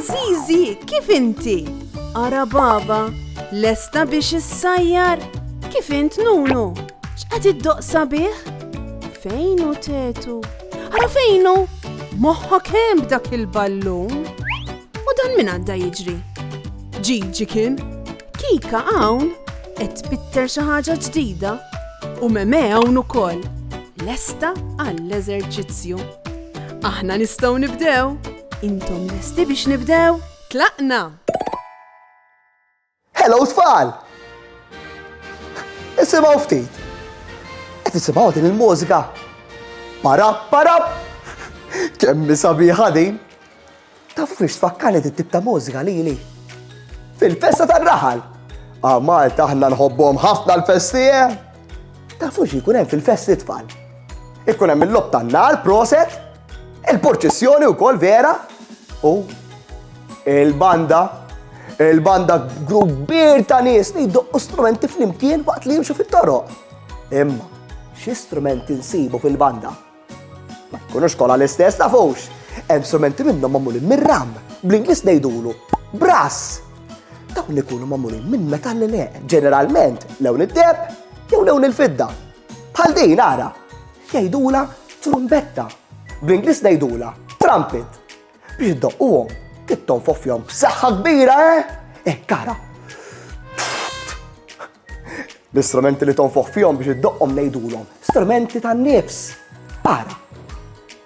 Zizi, kif inti? Ara baba, lesta biex issajjar? Kif int Nunu? X'qed iddoqsa bih? Fejnu tetu? Ara fejnu? Moħħok hemm b'dak il-ballun? U dan min għadda jiġri? Ġiġi kien? Kika hawn qed tbitter xi ħaġa ġdida u Meme hawn ukoll. Lesta għall-eżerċizzju. Aħna nistgħu nibdew. Intom lesti biex nibdew? Tlaqna! Hello tfal! Isimgħu ftit. Qed isimgħu din il-mużika. Parab, parab! Kemm sabiħa din. Tafu fiex tfakkarni dit-tip ta' mużika lili. Fil-festa tar-raħal. Malta aħna nħobbhom ħafna l-festije. Tafu x'ikun hemm fil-festi tfal. Ikun hemm il-lob tan-nar, proset, il-porċissjoni wkoll vera, u il-banda grupp kbir ta' nies li jdoqqu strumenti flimkien waqt li jimxu fit-toroq. Imma xi strumenti nsibu fil-banda? Ma jkunux kollha l-istess tafux. Hemm strumenti minnhom magħmulin mir-ram, bl-Ingliż ngħidulu brass. Dawn ikunu magħmulin minn metalli leq, ġeneralment lewn id-deb jew lewn il-fidda. Bħal din ara, jgħidula trumbetta, bl-Ingliż ngħidula trumpet. Biex iddoqquhom, tittonfoq fihom b'saħħa kbira, kara. L-istrumenti li tonfoq fihom biex iddoqqhom ngħidulhom strumenti tan-nifs. Ara,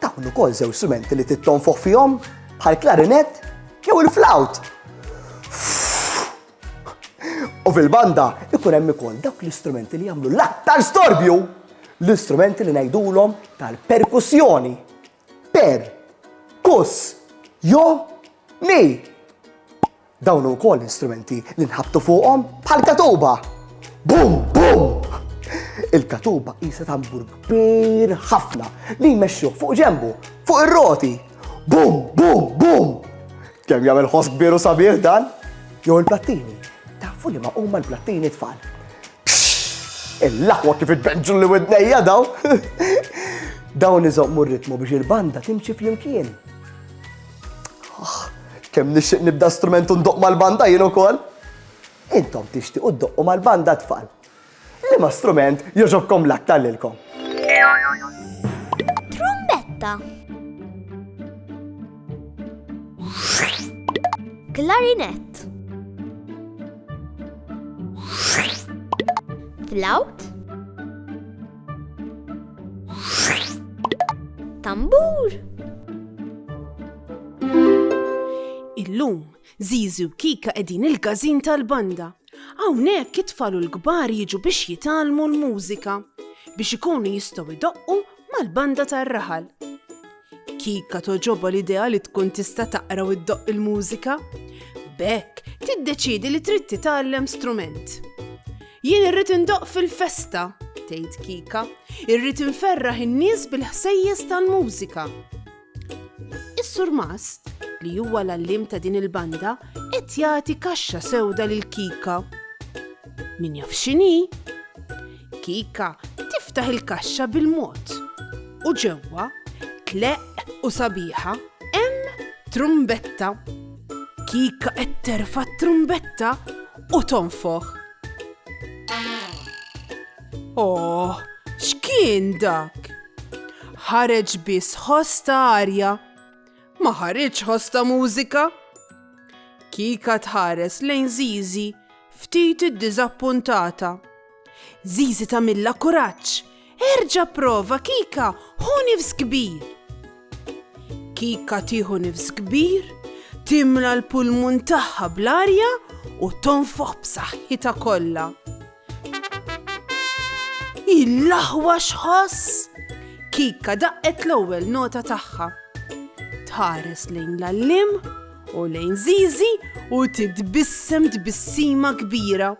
dawn ukoll żew strumenti li tittonfoq fihom bħal klarinett jew il-flawt. U fil-banda ikun hemm ukoll dawk l-istrumenti li jagħmlu l-aktar storbju, l-istrumenti li ngħidulhom tal-perkussjoni. Ni. Dawn ukoll l-istrumenti li nħabtu fuqhom bħal katuba. Bum, bum! Il-katuba qisha tambur kbir ħafna li jmexxuh fuq ġenbu, fuq ir-roti. Bum, bum, bum! Kemm jagħmel ħoss kbir u sabiħ dan? Jew il-plattini. Tafu li ma huma l-plattini tfal. Il-laqwa kif itbenġu li widnejja daw. Dawn iżommmu r-ritmu biex il-banda timxi flimkien. Kemm nixtieq nibda strument u ndoqq mal-banda jien ukoll. Intom tixtiequ ddoqqu mal-banda tfal. Liema strument jogħġobkom l-aktar lilkom? Trumbetta. Klarinett. Flawt. Tambur. Illum, Zizi u Kika qegħdin il-gazin tal-banda. Hawnhekk it-tfal u l-kbar jiġu biex jitalmu l-mużika, biex ikunu jistgħu jdoqqu mal-banda tar-raħal. Kika toġobha l-idea li tkun tista' taqra u ddoqq il-mużika. B'hekk tiddeċiedi li trid titgħallem strument. Jien irrid indoqq fil-festa, tgħid Kika, irrid inferraħ in-nies bil-ħsejjes tal-mużika. Is-Sur Mast, li huwa l-allim ta' din il-banda, qed jagħti kaxxa sewda lil Kika. Min jaf x'inhi? Kika tiftaħ il-kaxxa bil-mod. U ġewwa, tleq u sabiħa, hemm trumbetta. Kika qed terfa' t-trumbetta u tonfoħ. Oh, x'kien dak? Ħareġ biss ħoss ta' arja. Ma ħareġ ħoss ta' mużika. Kika tħares lejn Zizi ftit iddiżappuntata. Zizi tagħmilha kuraġġ. Erġa' prova Kika, ħu nifs kbir. Kika tieħu nifs kbir, timla l-pulmun tagħha bl-arja u tonfoħ b'saħħitha kollha. Il-laħwa x'ħoss! Kika daqqet l-ewwel nota tagħha. Tħares lejn l-allim u lejn Zizi u titbissem tbissima kbira.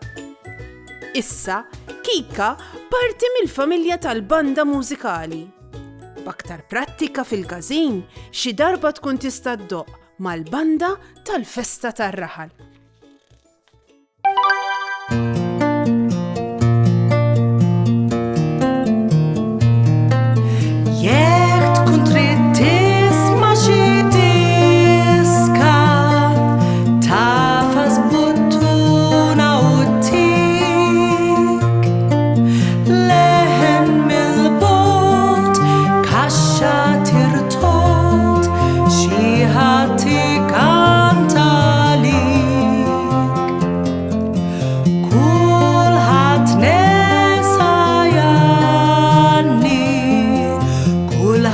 Issa, Kika parti mill-familja tal-banda mużikali. B'aktar prattika fil-gazin, xi darba tkun tista' ddoqq mal-banda tal-festa tar-raħal. Jekk tkun trid tisma' xi diska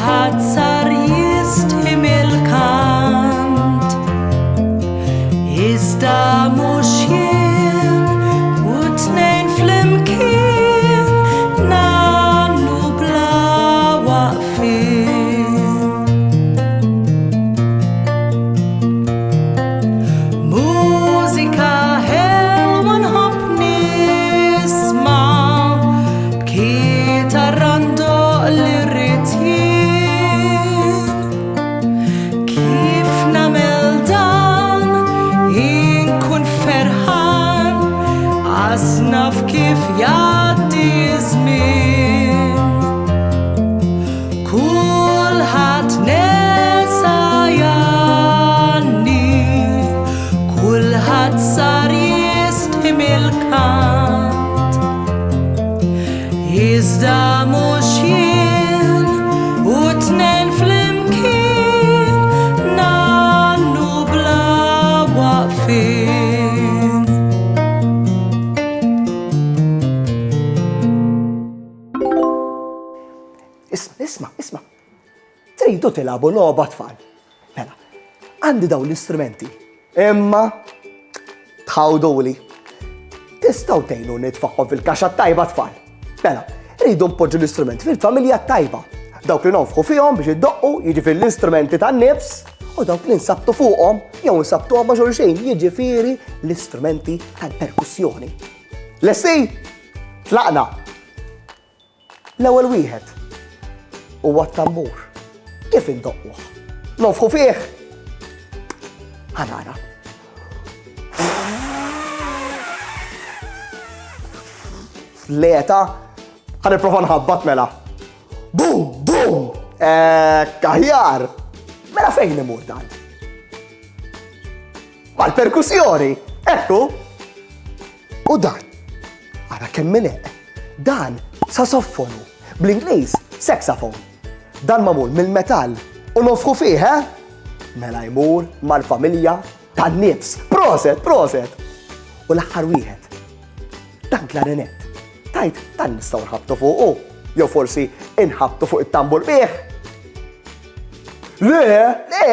kulħadd sar jistħim il-kant. Iżda mhux jien u tnejn flimkien nagħmlu bla waqfien. Mużika ħelwa nħobb nisma' b'kitarrandoq li rrid jien. Kif nagħmel dan inkun ferħan għas naf kif jgħaddi żmien. Kulħadd nesa janni, kulħadd sar jistħim il-kant. Iżda mhux jien u tnejn flimkien nagħmlu bla waqfien. Isma. Tridu tilabu logħba tfal. Mela, għandi dawn l-istrumenti. Imma tħawduli. Tistgħu tgħinu nitfaħħom fil-kaxxa tajba tfal. Mela, rridu npoġġu l-istrumenti fil-familja tajba. Dawk li nonfħu fihom biex iddoqqu jiġifieri l-istrumenti tan-nifs u dawk li nsabtu fuqhom jew nsabtuhom ma' xulxejn jiġifieri l-istrumenti tal-perkussjoni. Lesti? Tlaqna. L-ewwel wieħed huwa t-tambur. Kif indoqquh? Nonfħu fih. Ħanara. Leta, ħaniprofa nħabbat mela. Bum, bum! Kaħjar! Mela fejn imur dan? Mal-perkussjoni, ekku! U dan, ara kemm mineq, dan sassofonu, bl-Ingliż saxophone. Dan mamul mill-metall u nofħu fih, Mela jmur mal-familja tan-nifs. Proset! U l-aħħar wieħed, dan klarinett. Tajt, dan nistgħu nħabtu fuqu, jew forsi inħabtu fuq it-tambur bih. Le,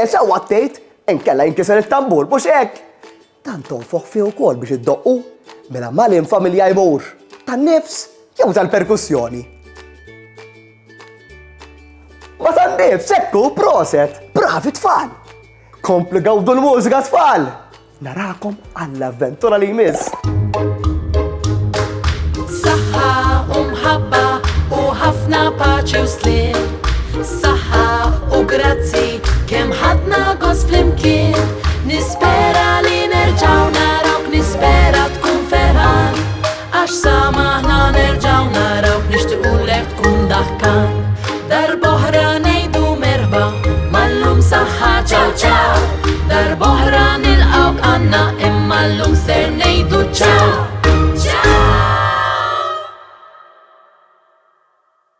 sewwa tgħid, inkella jinkiser it-tambur mhux hekk. Dan tonfoħ fih ukoll biex iddoqqu mela malin familja jmur tan-nifs jew tal-perkussjoni. Ma tan-nifs ekku, proset, bravi tfal. Komplu gawdu l-mużika tfal. Narakom għall-avventura li jmiss. Saħħa u mħabba u ħafna paċi u slim. Saħħa u grazzi kemm ħadna gost flimkien. Nispera li nerġgħu narawk, nispera tkun ferħan għax samaħna